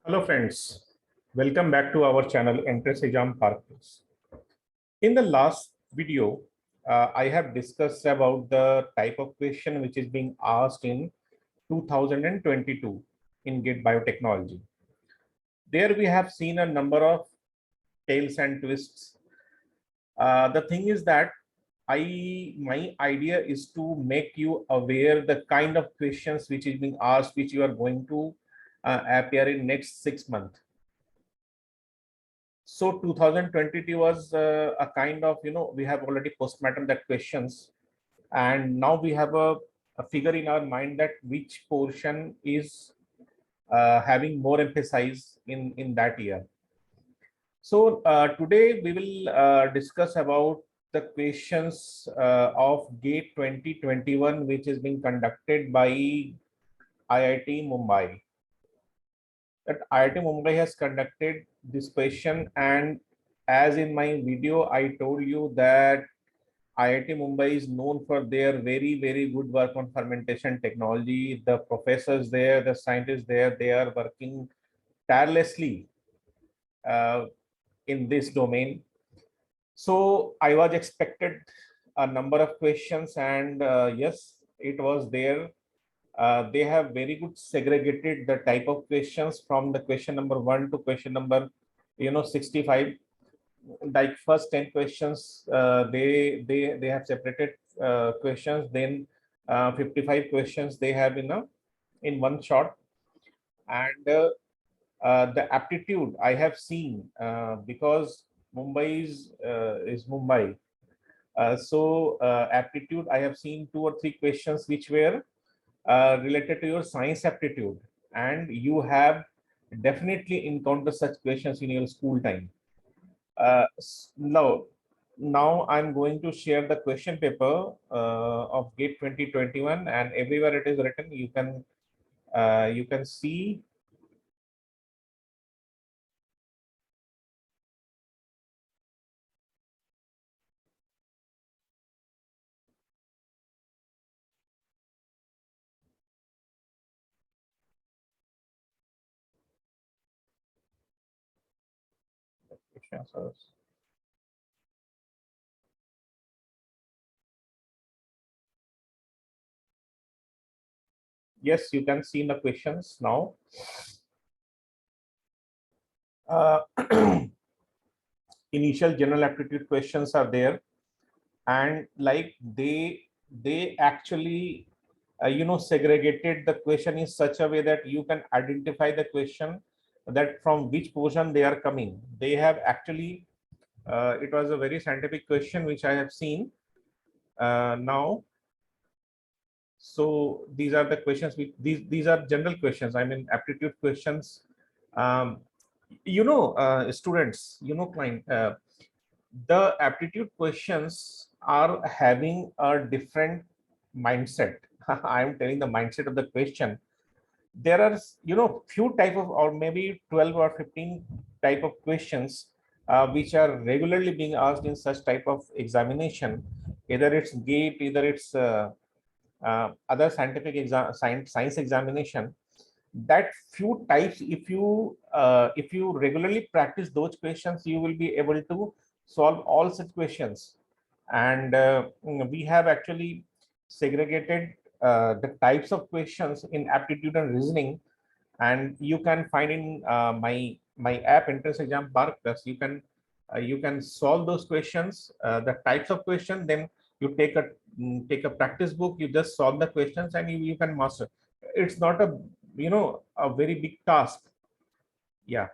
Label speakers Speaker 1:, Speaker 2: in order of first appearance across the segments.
Speaker 1: Hello friends, welcome back to our channel Entrance Exam Pathways. In the last video, I have discussed about the type of question which is being asked in 2022 in GATE Biotechnology. There we have seen a number of tails and twists. The thing is that my idea is to make you aware the kind of questions which is being asked, which you are going to appear in next 6 months. So 2022 was a kind of, we have already postmortem that questions, and now we have a figure in our mind that which portion is having more emphasis in that year. So today we will discuss about the questions of GATE 2021, which is being conducted by IIT Mumbai. That IIT Mumbai has conducted this question, and as in my video, I told you that IIT Mumbai is known for their very good work on fermentation technology. The professors there, the scientists there, they are working tirelessly uh, in this domain. So I was expected a number of questions, and yes, it was there. They have very good segregated the type of questions from the question number 1 to question number 65. Like first 10 questions, they have separated questions, then 55 questions they have in one shot. And the aptitude I have seen, because Mumbai is Mumbai, so aptitude I have seen 2 or 3 questions which were related to your science aptitude, and you have definitely encountered such questions in your school time. Now I'm going to share the question paper of GATE 2021, and everywhere it is written. You can see. Yes, you can see the questions now. Uh, Initial general aptitude questions are there, and like they actually segregated the question in such a way that you can identify the question that from which portion they are coming. They have actually it was a very scientific question which I have seen now. So these are the questions these are general questions, I mean aptitude questions. um, Students, client, the aptitude questions are having a different mindset. I am telling the mindset of the question. There are few type of, or maybe 12 or 15 type of questions which are regularly being asked in such type of examination. Either it's GATE, either it's other scientific science examination. That few types, if you regularly practice those questions, you will be able to solve all such questions. And we have actually segregated the types of questions in aptitude and reasoning, and you can find in my app Entrance Exam Bar Plus. You can solve those questions, the types of question. Then you take a practice book, you just solve the questions, and you can master. It's not a very big task. Yeah.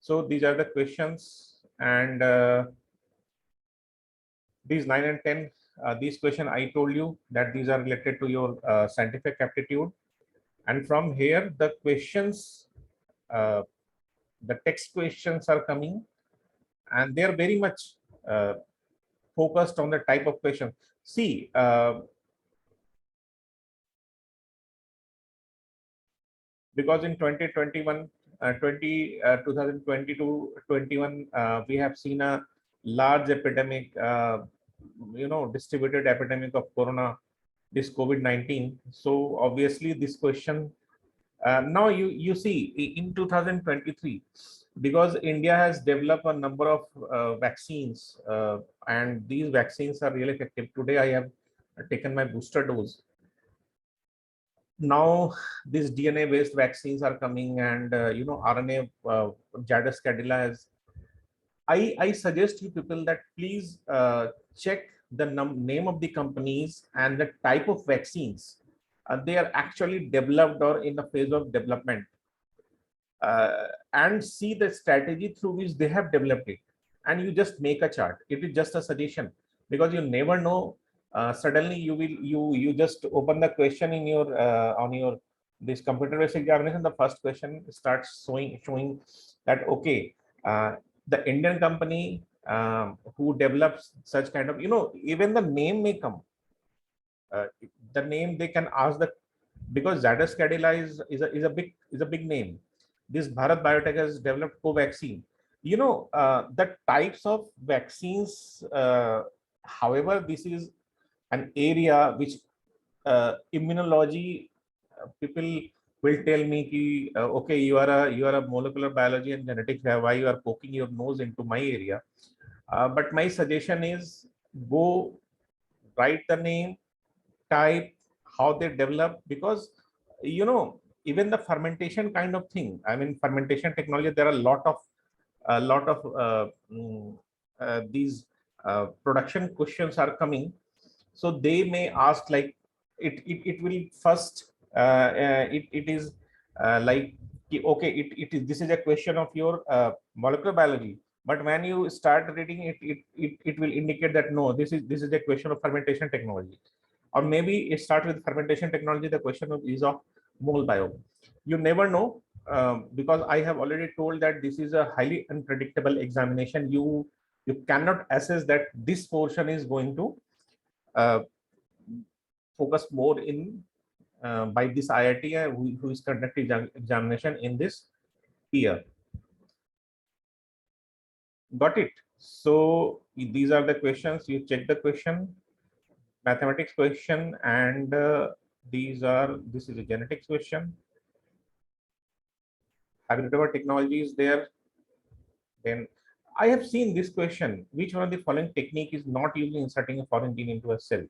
Speaker 1: So these are the questions, and these 9 and 10, these question I told you that these are related to your scientific aptitude. And from here the questions, uh, the text questions are coming, and they are very much uh, focused on the type of question. See, because in 2021 2022 21, we have seen a large epidemic, distributed epidemic of corona, this COVID-19. So obviously this question, now you see in 2023, because India has developed a number of vaccines, and these vaccines are really effective. Today I have taken my booster dose. Now these DNA based vaccines are coming, and RNA, Jadis Cadila has. I suggest you people that please check the name of the companies and the type of vaccines they are actually developed or in the phase of development, and see the strategy through which they have developed it, and you just make a chart. It is just a suggestion, because you never know, suddenly you just open the question in your on your this computer based examination, the first question starts showing that okay, the Indian company who develops such kind of, even the name may come, the name they can ask the, because Zadus Cadila is a big name. This Bharat Biotech has developed Covaxin. The types of vaccines. However, this is an area which immunology people will tell me ki, okay, you are a molecular biology and genetics guy, why you are poking your nose into my area. But my suggestion is, go write the name, type, how they develop, because even the fermentation kind of thing, I mean fermentation technology, there are a lot of these production questions are coming. So they may ask like, it will first it is like, okay, this is a question of your molecular biology, but when you start reading it, it will indicate that no, this is a question of fermentation technology. Or maybe it starts with fermentation technology, the question is of mole biome. You never know, because I have already told that this is a highly unpredictable examination. You cannot assess that this portion is going to uh, focus more in by this IIT who is conducting examination in this year. Got it? So these are the questions. You check the question, mathematics question, and this is a genetics question. Agricultural technology is there. Then I have seen this question: which one of the following technique is not used in inserting a foreign gene into a cell?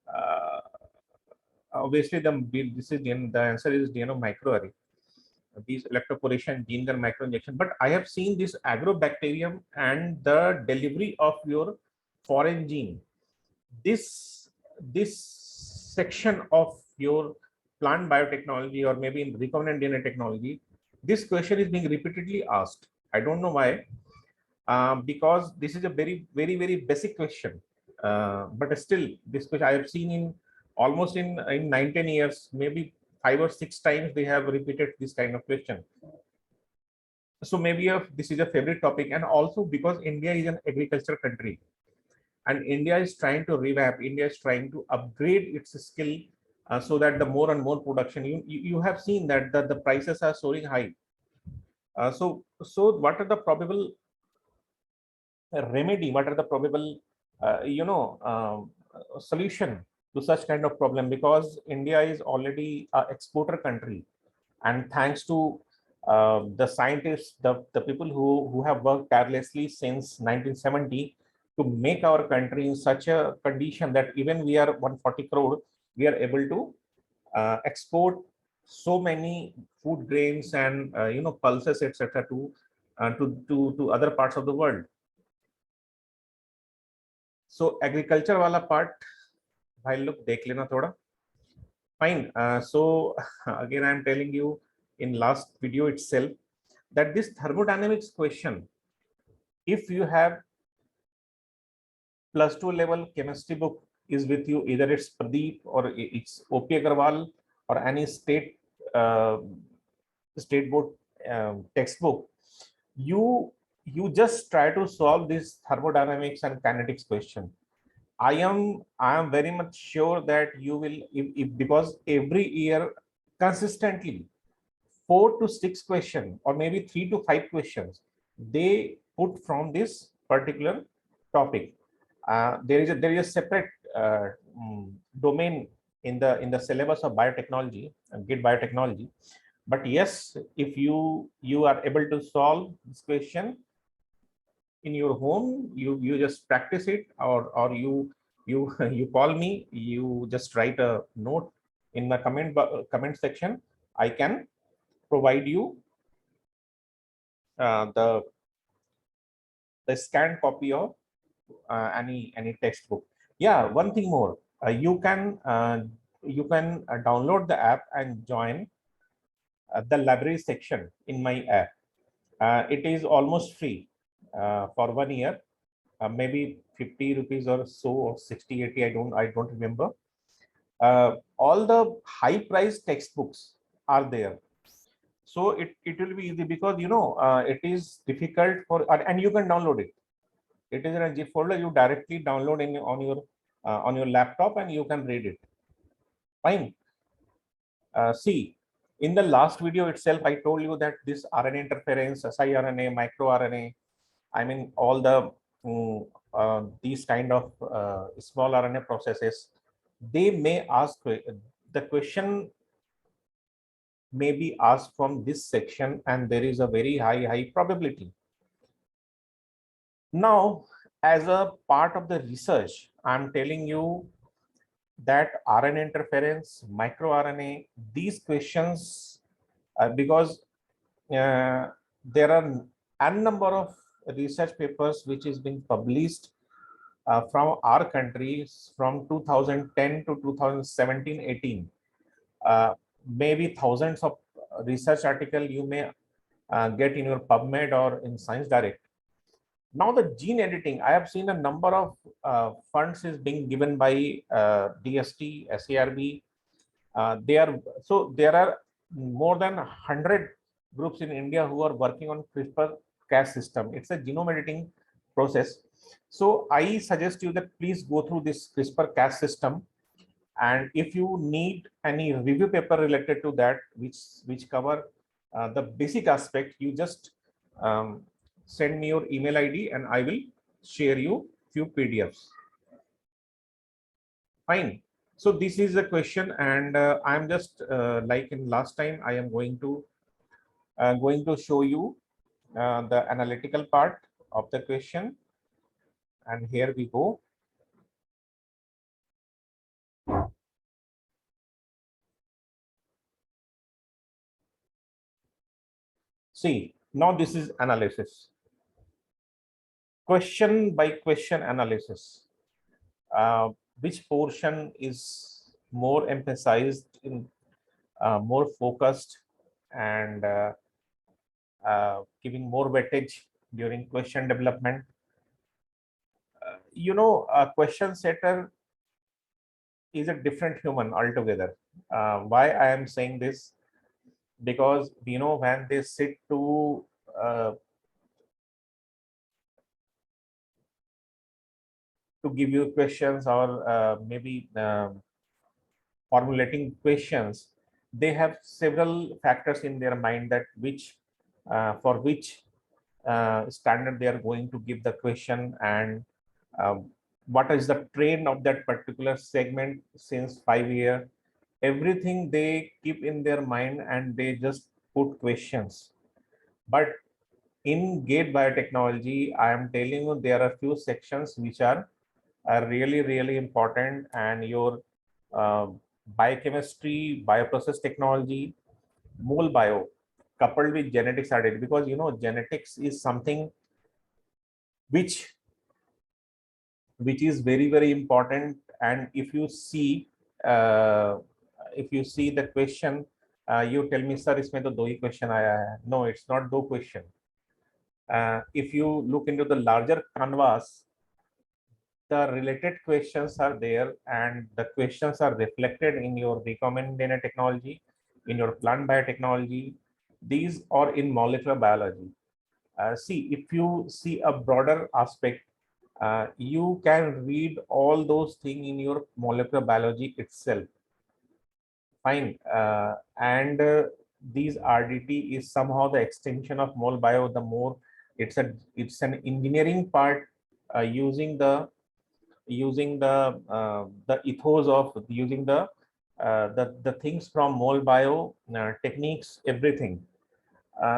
Speaker 1: Uh, Obviously, the answer is DNA microarray. These electroporation, gene gun microinjection. But I have seen this agrobacterium and the delivery of your foreign gene. This section of your plant biotechnology, or maybe in recombinant DNA technology, this question is being repeatedly asked. I don't know why, because this is a very basic question. But still, this question I have seen in almost in 9-10 years, maybe 5 or 6 times they have repeated this kind of question. So maybe this is a favorite topic, and also because India is an agriculture country, and India is trying to revamp, India is trying to upgrade its skill, so that the more and more production, you have seen that the prices are soaring high. So what are the probable remedy, what are the probable solution to such kind of problem? Because India is already an exporter country, and thanks to the scientists, the people who have worked tirelessly since 1970 to make our country in such a condition that even we are 140 crore, we are able to export so many food grains and pulses, etc., to other parts of the world. So agriculture wala part, bhai look dekh lena thoda. Fine. So again, I'm telling you in last video itself that this thermodynamics question, if you have +2 level chemistry book is with you, either it's Pradeep or it's OP Agarwal or any uh, state board textbook, you just try to solve this thermodynamics and kinetics question. I am very much sure that you will, if because every year consistently 4 to 6 questions, or maybe 3 to 5 questions they put from this particular topic. There is a separate domain in the syllabus of biotechnology and get biotechnology. But yes, if you are able to solve this question in your home, you just practice it, or you you call me, you just write a note in the comment section. I can provide you the scanned copy of any textbook. Yeah, one thing more, you can download the app and join the library section in my app. It is almost free for 1 year, maybe 50 rupees or so, or 60, 80, I don't remember. All the high price textbooks are there, so it will be easy, because it is difficult for, and you can download it. It is in a zip folder, you directly download in on your laptop, and you can read it. Fine. See, in the last video itself, I told you that this RNA interference, siRNA, microRNA, I mean, all these kind of small RNA processes, they may ask, the question may be asked from this section, and there is a very high probability. Now, as a part of the research, I'm telling you that RNA interference, microRNA, these questions, because there are n number of research papers which is being published from our countries from 2010 to 2017-18. Maybe thousands of research article you may get in your PubMed or in Science Direct. Now the gene editing, I have seen a number of funds is being given by DST, SARB. There are more than 100 groups in India who are working on CRISPR-Cas system. It's a genome editing process. So I suggest you that please go through this CRISPR-Cas system, and if you need any review paper related to that, which cover the basic aspect, you just send me your email ID, and I will share you few PDFs. Fine. So this is a question, and I'm just like in last time, I am going to show you the analytical part of the question, and here we go. See, now this is analysis, question by question analysis. Which portion is more emphasized in more focused, and giving more weightage during question development. A question setter is a different human altogether. Why I am saying this? Because when they sit to give you questions, or maybe formulating questions, they have several factors in their mind, that for which standard they are going to give the question, and what is the trend of that particular segment since 5 years. Everything they keep in their mind, and they just put questions. But in GATE Biotechnology, I am telling you, there are few sections which are really important, and your uh, biochemistry, bioprocess technology, mole bio, coupled with genetics are added, because genetics is something which is very important. And if you see the question, you tell me, sir, इसमें तो दो ही question आया है. No, it's not दो question. If you look into the larger canvas, the related questions are there, and the questions are reflected in your recombinant technology, in your plant biotechnology, these are in molecular biology. See, if you see a broader aspect, you can read all those things in your molecular biology itself. Fine. And these RDT is somehow the extension of mole bio. The more it's an engineering part, using the ethos of using the the things from mole bio techniques, everything.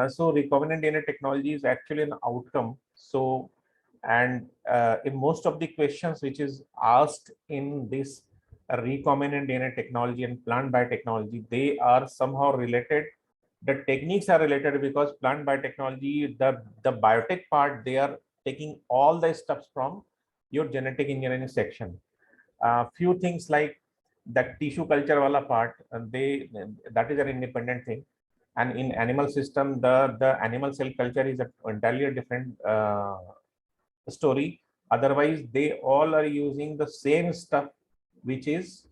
Speaker 1: So recombinant DNA technology is actually an outcome. So, and in most of the questions which is asked in this recombinant DNA technology and plant biotechnology, they are somehow related. The techniques are related because plant biotechnology, the biotech part, they are taking all the steps from your genetic engineering section. Few things like that tissue culture wala part, they that is an independent thing. And in animal system, the animal cell culture is entirely a different story. Otherwise, they all are using the same stuff which is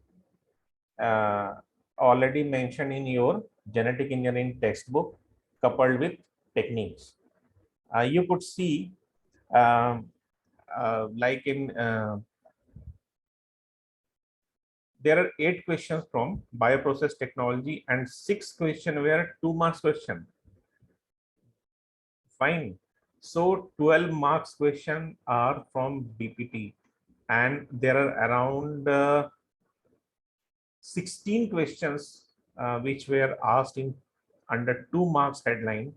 Speaker 1: uh, already mentioned in your genetic engineering textbook, coupled with techniques. You could see, um, like in there are 8 questions from bioprocess technology and 6 questions were 2 marks question. Fine. So 12 marks question are from BPT, and there are around 16 questions which were asked in under 2 marks headline,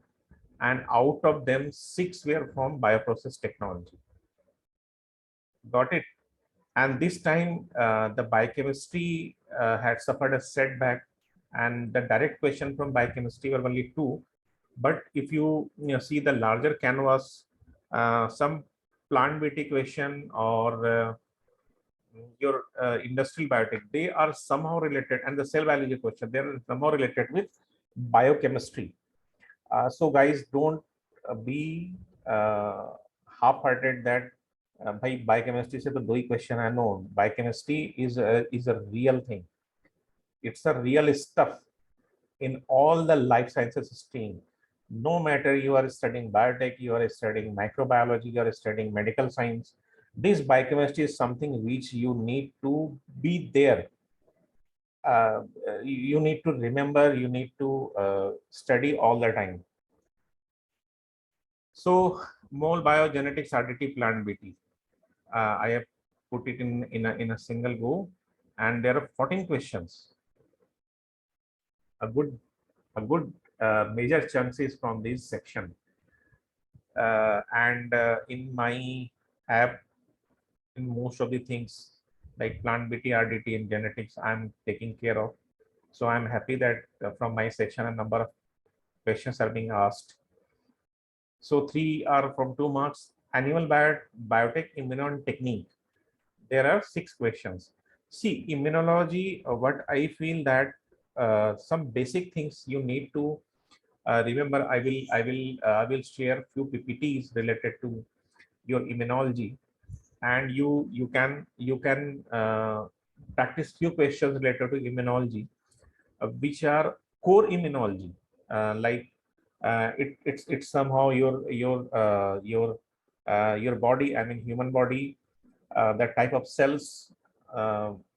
Speaker 1: and out of them 6 were from bioprocess technology. Got it? And this time the biochemistry had suffered a setback, and the direct question from biochemistry were only 2. But if you see the larger canvas, some plant BT question or your industrial biotech, they are somehow related, and the cell biology question, they are somehow related with biochemistry. So guys, don't be half-hearted that by biochemistry se to do hi question I know. Biochemistry is a real thing. It's a real stuff in all the life sciences stream. No matter you are studying biotech, you are studying microbiology, you are studying medical science, this biochemistry is something which you need to be there. You need to remember, you need to study all the time. So, mole biogenetics RDT plant BT. I have put it in a single go, and there are 14 questions. A good major chunks is from this section. And in my app, in most of the things like plant BT, RDT, and genetics, I'm taking care of. So I'm happy that from my section, a number of questions are being asked. So 3 are from 2 marks. Animal biotech immunology technique. There are 6 questions. See, immunology, what I feel that some basic things you need to remember. I will share few PPTs related to your immunology, and you can practice few questions related to immunology, which are core immunology, like it's somehow your body, I mean human body, that type of cells,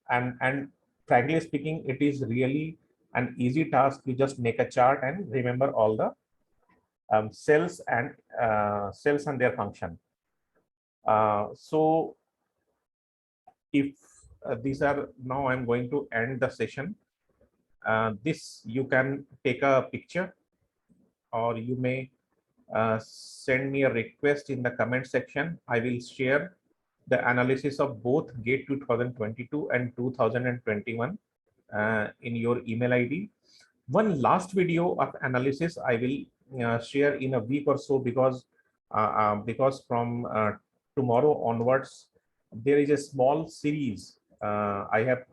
Speaker 1: and frankly speaking, it is really an easy task. You just make a chart and remember all the cells and their function. So if these are, now I'm going to end the session. This you can take a picture, or you may send me a request in the comment section. I will share the analysis of both GATE 2022 and 2021 in your email ID. One last video of analysis I will share in a week or so, because from tomorrow onwards there is a small series. I have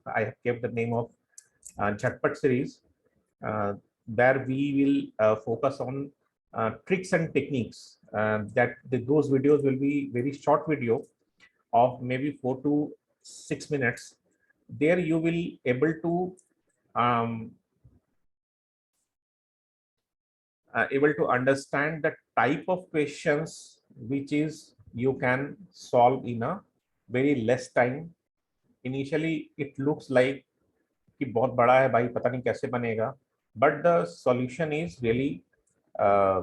Speaker 1: kept the name of Jhatpat series, where we will focus on tricks and techniques. Those videos will be very short video of maybe 4 to 6 minutes. There you will able to um, understand the type of questions which is you can solve in a very less time. Initially it looks like कि बहुत बड़ा है भाई, पता नहीं कैसे बनेगा, but the solution is really uh,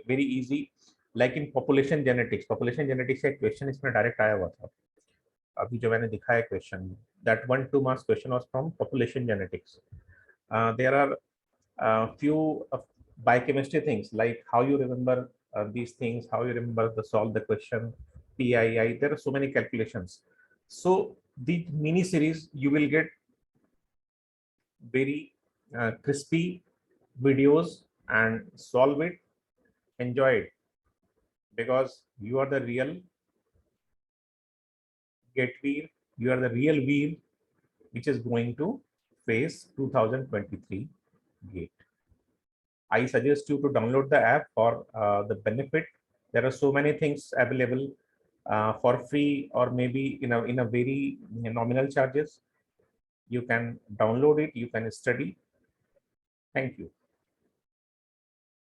Speaker 1: very easy. Like in population genetics, एक क्वेश्चन इसमें डायरेक्ट आया हुआ था अभी जो मैंने दिखाया question, that 1-2 marks question was from population genetics. There are few biochemistry things, like how you remember these things, how you remember the solve the question, PII. There are so many calculations. So the mini series, you will get very crispy videos and solve it, enjoy it, because you are the real get wheel, you are the real wheel which is going to face 2023 gate. I suggest you to download the app for the benefit. There are so many things available for free, or maybe in a very nominal charges. You can download it, you can study. Thank you.